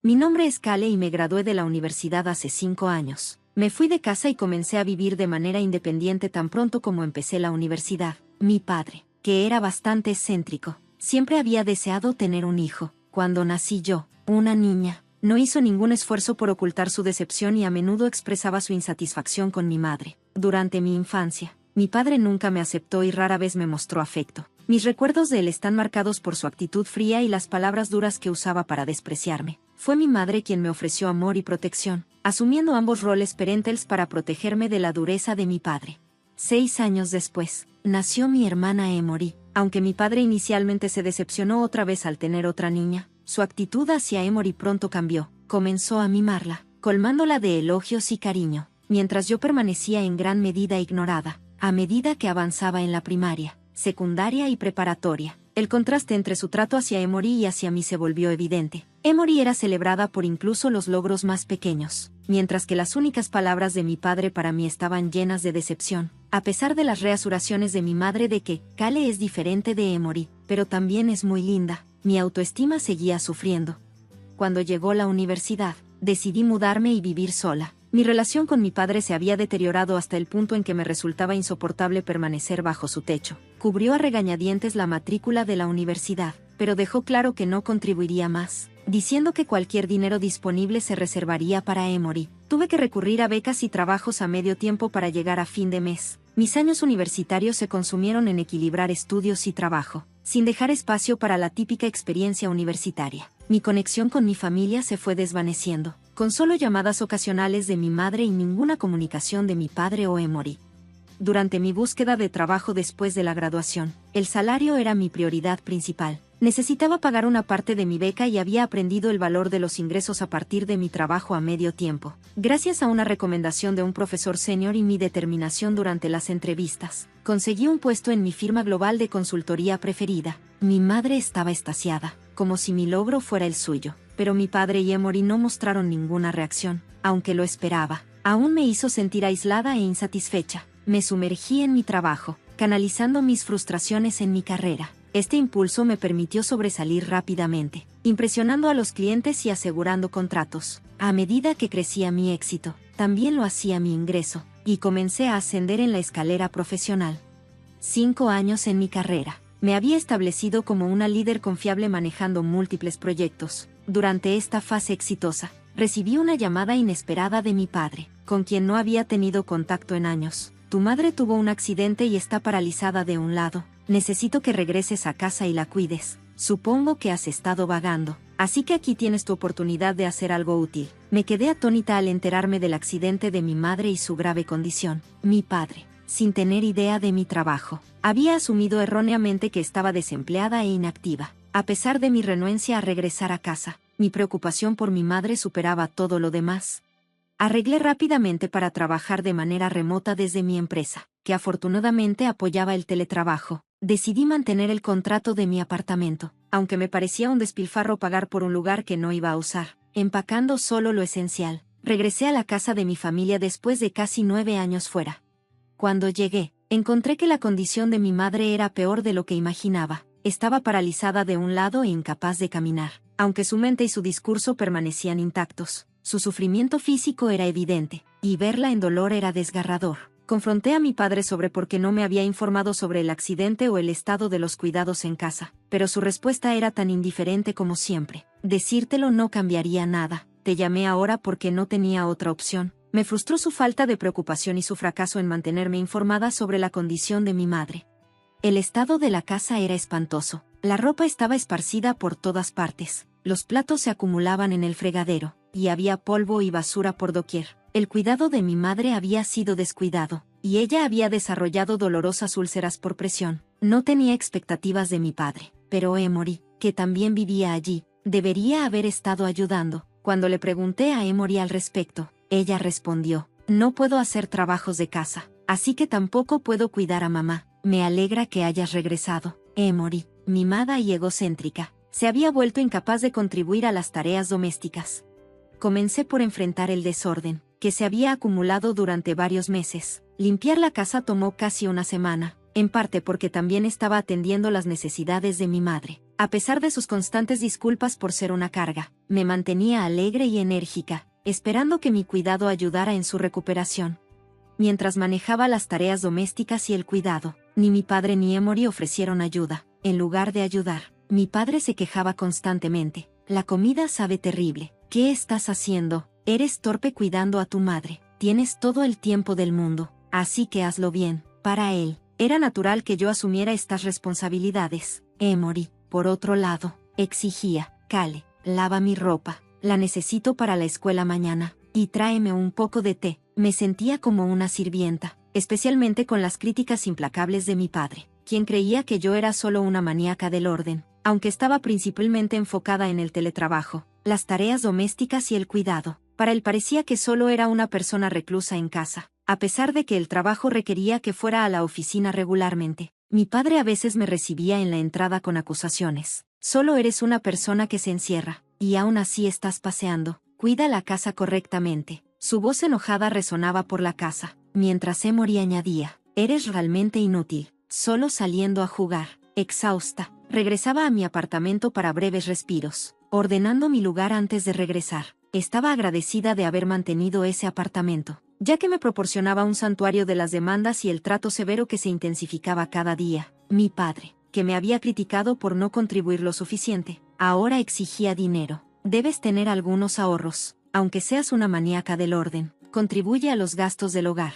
Mi nombre es Kale y me gradué de la universidad hace 5 años. Me fui de casa y comencé a vivir de manera independiente tan pronto como empecé la universidad. Mi padre, que era bastante excéntrico, siempre había deseado tener un hijo. Cuando nací yo, una niña, no hizo ningún esfuerzo por ocultar su decepción y a menudo expresaba su insatisfacción con mi madre. Durante mi infancia, mi padre nunca me aceptó y rara vez me mostró afecto. Mis recuerdos de él están marcados por su actitud fría y las palabras duras que usaba para despreciarme. Fue mi madre quien me ofreció amor y protección, asumiendo ambos roles parentales para protegerme de la dureza de mi padre. 6 años después, nació mi hermana Emory. Aunque mi padre inicialmente se decepcionó otra vez al tener otra niña, su actitud hacia Emory pronto cambió. Comenzó a mimarla, colmándola de elogios y cariño, mientras yo permanecía en gran medida ignorada. A medida que avanzaba en la primaria, secundaria y preparatoria, el contraste entre su trato hacia Emory y hacia mí se volvió evidente. Emory era celebrada por incluso los logros más pequeños, mientras que las únicas palabras de mi padre para mí estaban llenas de decepción, a pesar de las reasuraciones de mi madre de que Kale es diferente de Emory, pero también es muy linda. Mi autoestima seguía sufriendo. Cuando llegó la universidad, decidí mudarme y vivir sola. Mi relación con mi padre se había deteriorado hasta el punto en que me resultaba insoportable permanecer bajo su techo. Cubrió a regañadientes la matrícula de la universidad, pero dejó claro que no contribuiría más, diciendo que cualquier dinero disponible se reservaría para Emory. Tuve que recurrir a becas y trabajos a medio tiempo para llegar a fin de mes. Mis años universitarios se consumieron en equilibrar estudios y trabajo, sin dejar espacio para la típica experiencia universitaria. Mi conexión con mi familia se fue desvaneciendo, con solo llamadas ocasionales de mi madre y ninguna comunicación de mi padre o Emory. Durante mi búsqueda de trabajo después de la graduación, el salario era mi prioridad principal. Necesitaba pagar una parte de mi beca y había aprendido el valor de los ingresos a partir de mi trabajo a medio tiempo. Gracias a una recomendación de un profesor senior y mi determinación durante las entrevistas, conseguí un puesto en mi firma global de consultoría preferida. Mi madre estaba extasiada, como si mi logro fuera el suyo, pero mi padre y Emory no mostraron ninguna reacción, aunque lo esperaba. Aún me hizo sentir aislada e insatisfecha. Me sumergí en mi trabajo, canalizando mis frustraciones en mi carrera. Este impulso me permitió sobresalir rápidamente, impresionando a los clientes y asegurando contratos. A medida que crecía mi éxito, también lo hacía mi ingreso, y comencé a ascender en la escalera profesional. 5 años en mi carrera. Me había establecido como una líder confiable manejando múltiples proyectos. Durante esta fase exitosa, recibí una llamada inesperada de mi padre, con quien no había tenido contacto en años. Tu madre tuvo un accidente y está paralizada de un lado. Necesito que regreses a casa y la cuides. Supongo que has estado vagando, así que aquí tienes tu oportunidad de hacer algo útil. Me quedé atónita al enterarme del accidente de mi madre y su grave condición. Mi padre, sin tener idea de mi trabajo, había asumido erróneamente que estaba desempleada e inactiva. A pesar de mi renuencia a regresar a casa, mi preocupación por mi madre superaba todo lo demás. Arreglé rápidamente para trabajar de manera remota desde mi empresa, que afortunadamente apoyaba el teletrabajo. Decidí mantener el contrato de mi apartamento, aunque me parecía un despilfarro pagar por un lugar que no iba a usar, empacando solo lo esencial. Regresé a la casa de mi familia después de casi 9 años fuera. Cuando llegué, encontré que la condición de mi madre era peor de lo que imaginaba. Estaba paralizada de un lado e incapaz de caminar, aunque su mente y su discurso permanecían intactos. Su sufrimiento físico era evidente, y verla en dolor era desgarrador. Confronté a mi padre sobre por qué no me había informado sobre el accidente o el estado de los cuidados en casa, pero su respuesta era tan indiferente como siempre. Decírtelo no cambiaría nada. Te llamé ahora porque no tenía otra opción. Me frustró su falta de preocupación y su fracaso en mantenerme informada sobre la condición de mi madre. El estado de la casa era espantoso. La ropa estaba esparcida por todas partes. Los platos se acumulaban en el fregadero, y había polvo y basura por doquier. El cuidado de mi madre había sido descuidado, y ella había desarrollado dolorosas úlceras por presión. No tenía expectativas de mi padre, pero Emory, que también vivía allí, debería haber estado ayudando. Cuando le pregunté a Emory al respecto, ella respondió: no puedo hacer trabajos de casa, así que tampoco puedo cuidar a mamá. Me alegra que hayas regresado. Emory, mimada y egocéntrica, se había vuelto incapaz de contribuir a las tareas domésticas. Comencé por enfrentar el desorden, que se había acumulado durante varios meses. Limpiar la casa tomó casi una semana, en parte porque también estaba atendiendo las necesidades de mi madre. A pesar de sus constantes disculpas por ser una carga, me mantenía alegre y enérgica, esperando que mi cuidado ayudara en su recuperación. Mientras manejaba las tareas domésticas y el cuidado, ni mi padre ni Emory ofrecieron ayuda. En lugar de ayudar, mi padre se quejaba constantemente. La comida sabe terrible. ¿Qué estás haciendo? Eres torpe cuidando a tu madre. Tienes todo el tiempo del mundo, así que hazlo bien. Para él, era natural que yo asumiera estas responsabilidades. Emory, por otro lado, exigía: Cale, lava mi ropa, la necesito para la escuela mañana, y tráeme un poco de té. Me sentía como una sirvienta, especialmente con las críticas implacables de mi padre, quien creía que yo era solo una maníaca del orden, aunque estaba principalmente enfocada en el teletrabajo, las tareas domésticas y el cuidado. Para él parecía que solo era una persona reclusa en casa, a pesar de que el trabajo requería que fuera a la oficina regularmente. Mi padre a veces me recibía en la entrada con acusaciones. Solo eres una persona que se encierra, y aún así estás paseando. Cuida la casa correctamente. Su voz enojada resonaba por la casa, mientras Emory añadía: eres realmente inútil, solo saliendo a jugar. Exhausta, regresaba a mi apartamento para breves respiros, ordenando mi lugar antes de regresar. Estaba agradecida de haber mantenido ese apartamento, ya que me proporcionaba un santuario de las demandas y el trato severo que se intensificaba cada día. Mi padre, que me había criticado por no contribuir lo suficiente, ahora exigía dinero. Debes tener algunos ahorros, aunque seas una maníaca del orden. Contribuye a los gastos del hogar.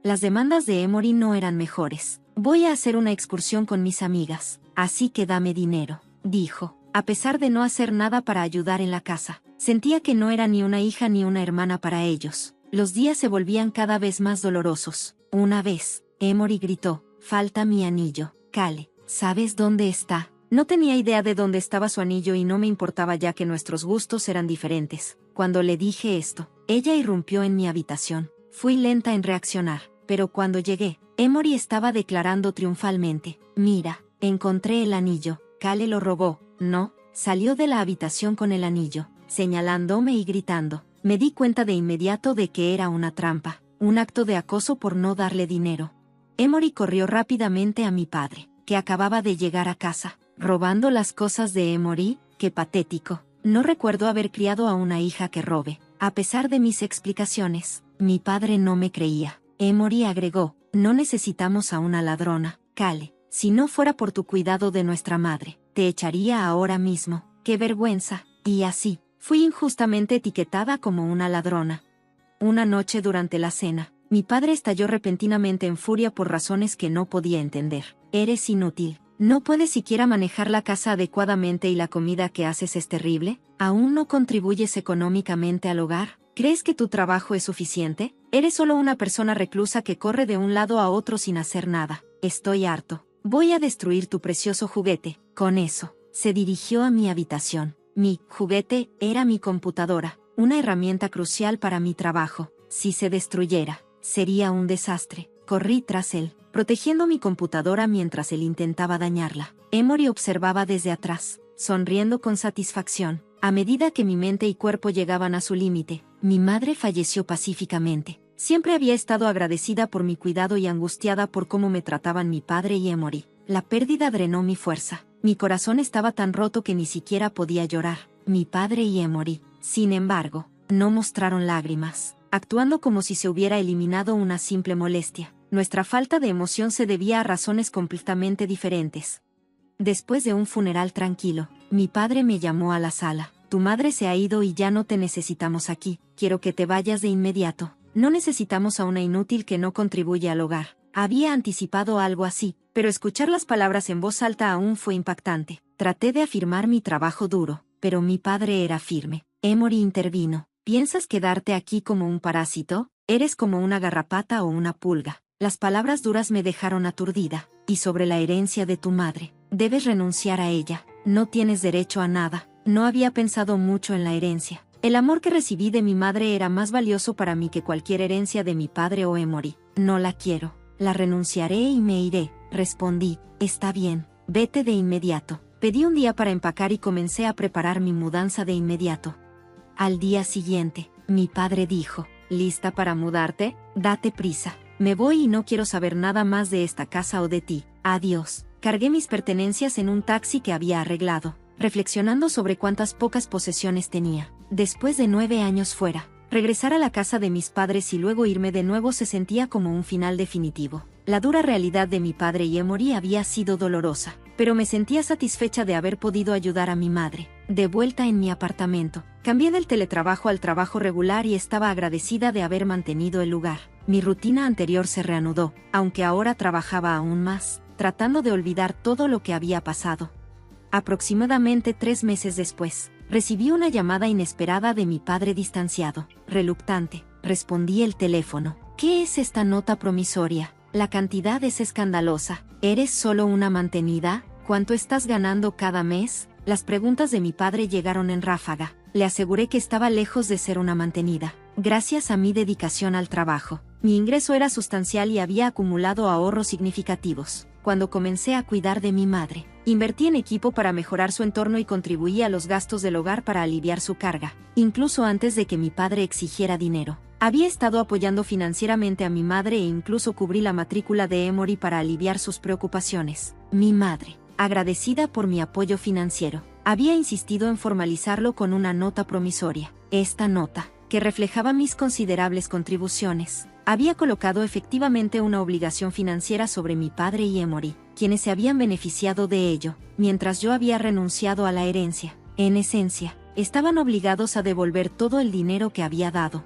Las demandas de Emory no eran mejores. Voy a hacer una excursión con mis amigas, así que dame dinero, dijo. A pesar de no hacer nada para ayudar en la casa, sentía que no era ni una hija ni una hermana para ellos. Los días se volvían cada vez más dolorosos. Una vez, Emory gritó: falta mi anillo. Cale, ¿sabes dónde está? No tenía idea de dónde estaba su anillo y no me importaba ya que nuestros gustos eran diferentes. Cuando le dije esto, ella irrumpió en mi habitación. Fui lenta en reaccionar, pero cuando llegué, Emory estaba declarando triunfalmente: mira, encontré el anillo. Cale lo robó. No, salió de la habitación con el anillo, señalándome y gritando. Me di cuenta de inmediato de que era una trampa, un acto de acoso por no darle dinero. Emory corrió rápidamente a mi padre, que acababa de llegar a casa, robando las cosas de Emory. Qué patético. No recuerdo haber criado a una hija que robe. A pesar de mis explicaciones, mi padre no me creía. Emory agregó: no necesitamos a una ladrona, Cale. Si no fuera por tu cuidado de nuestra madre, te echaría ahora mismo. ¡Qué vergüenza! Y así, fui injustamente etiquetada como una ladrona. Una noche durante la cena, mi padre estalló repentinamente en furia por razones que no podía entender. Eres inútil. ¿No puedes siquiera manejar la casa adecuadamente y la comida que haces es terrible? ¿Aún no contribuyes económicamente al hogar? ¿Crees que tu trabajo es suficiente? Eres solo una persona reclusa que corre de un lado a otro sin hacer nada. Estoy harto. Voy a destruir tu precioso juguete. Con eso, se dirigió a mi habitación. Mi juguete era mi computadora, una herramienta crucial para mi trabajo. Si se destruyera, sería un desastre. Corrí tras él, protegiendo mi computadora mientras él intentaba dañarla. Emory observaba desde atrás, sonriendo con satisfacción. A medida que mi mente y cuerpo llegaban a su límite, mi madre falleció pacíficamente. Siempre había estado agradecida por mi cuidado y angustiada por cómo me trataban mi padre y Emory. La pérdida drenó mi fuerza. Mi corazón estaba tan roto que ni siquiera podía llorar. Mi padre y Emory, sin embargo, no mostraron lágrimas, actuando como si se hubiera eliminado una simple molestia. Nuestra falta de emoción se debía a razones completamente diferentes. Después de un funeral tranquilo, mi padre me llamó a la sala. Tu madre se ha ido y ya no te necesitamos aquí. Quiero que te vayas de inmediato. No necesitamos a una inútil que no contribuye al hogar. Había anticipado algo así, pero escuchar las palabras en voz alta aún fue impactante. Traté de afirmar mi trabajo duro, pero mi padre era firme. Emory intervino. ¿Piensas quedarte aquí como un parásito? Eres como una garrapata o una pulga. Las palabras duras me dejaron aturdida. Y sobre la herencia de tu madre, debes renunciar a ella. No tienes derecho a nada. No había pensado mucho en la herencia. El amor que recibí de mi madre era más valioso para mí que cualquier herencia de mi padre o Emory. No la quiero. La renunciaré y me iré, respondí. Está bien, vete de inmediato. Pedí un día para empacar y comencé a preparar mi mudanza de inmediato. Al día siguiente, mi padre dijo: ¿lista para mudarte? Date prisa. Me voy y no quiero saber nada más de esta casa o de ti. Adiós. Cargué mis pertenencias en un taxi que había arreglado. reflexionando sobre cuántas pocas posesiones tenía. Después de 9 años fuera, regresar a la casa de mis padres y luego irme de nuevo se sentía como un final definitivo. La dura realidad de mi padre y Emory había sido dolorosa, pero me sentía satisfecha de haber podido ayudar a mi madre. De vuelta en mi apartamento, cambié del teletrabajo al trabajo regular y estaba agradecida de haber mantenido el lugar. Mi rutina anterior se reanudó, aunque ahora trabajaba aún más, tratando de olvidar todo lo que había pasado. Aproximadamente 3 meses después, recibí una llamada inesperada de mi padre distanciado. Reluctante, respondí el teléfono. ¿Qué es esta nota promisoria? La cantidad es escandalosa. ¿Eres solo una mantenida? ¿Cuánto estás ganando cada mes? Las preguntas de mi padre llegaron en ráfaga. Le aseguré que estaba lejos de ser una mantenida. Gracias a mi dedicación al trabajo, mi ingreso era sustancial y había acumulado ahorros significativos. Cuando comencé a cuidar de mi madre, invertí en equipo para mejorar su entorno y contribuí a los gastos del hogar para aliviar su carga, incluso antes de que mi padre exigiera dinero. Había estado apoyando financieramente a mi madre e incluso cubrí la matrícula de Emory para aliviar sus preocupaciones. Mi madre, agradecida por mi apoyo financiero, había insistido en formalizarlo con una nota promisoria. Esta nota, que reflejaba mis considerables contribuciones, había colocado efectivamente una obligación financiera sobre mi padre y Emory, quienes se habían beneficiado de ello, mientras yo había renunciado a la herencia. En esencia, estaban obligados a devolver todo el dinero que había dado.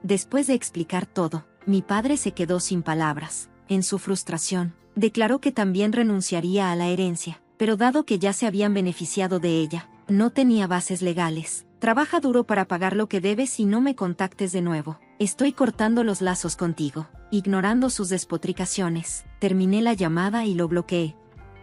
Después de explicar todo, mi padre se quedó sin palabras. En su frustración, declaró que también renunciaría a la herencia, pero dado que ya se habían beneficiado de ella, no tenía bases legales. Trabaja duro para pagar lo que debes y no me contactes de nuevo. Estoy cortando los lazos contigo. Ignorando sus despotricaciones, terminé la llamada y lo bloqueé.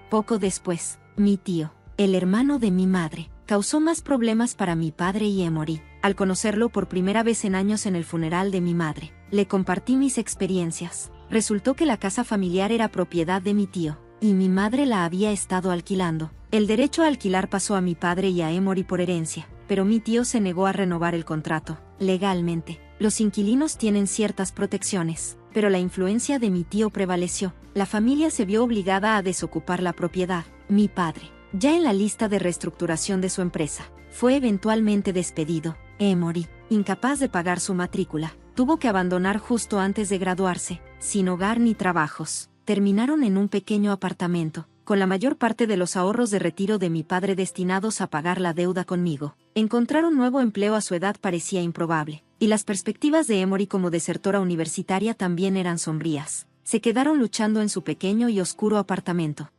Poco después, mi tío, el hermano de mi madre, causó más problemas para mi padre y Emory. Al conocerlo por primera vez en años en el funeral de mi madre, le compartí mis experiencias. Resultó que la casa familiar era propiedad de mi tío, y mi madre la había estado alquilando. El derecho a alquilar pasó a mi padre y a Emory por herencia, pero mi tío se negó a renovar el contrato. Legalmente, los inquilinos tienen ciertas protecciones, pero la influencia de mi tío prevaleció. La familia se vio obligada a desocupar la propiedad. Mi padre, ya en la lista de reestructuración de su empresa, fue eventualmente despedido. Emory, incapaz de pagar su matrícula, tuvo que abandonar justo antes de graduarse, sin hogar ni trabajos. Terminaron en un pequeño apartamento, con la mayor parte de los ahorros de retiro de mi padre destinados a pagar la deuda conmigo. Encontrar un nuevo empleo a su edad parecía improbable, y las perspectivas de Emory como desertora universitaria también eran sombrías. Se quedaron luchando en su pequeño y oscuro apartamento.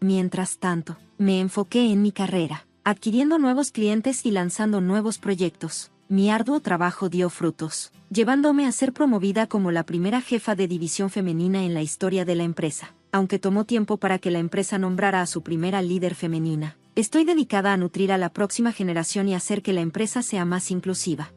Mientras tanto, me enfoqué en mi carrera, adquiriendo nuevos clientes y lanzando nuevos proyectos. Mi arduo trabajo dio frutos, llevándome a ser promovida como la primera jefa de división femenina en la historia de la empresa. Aunque tomó tiempo para que la empresa nombrara a su primera líder femenina, estoy dedicada a nutrir a la próxima generación y hacer que la empresa sea más inclusiva.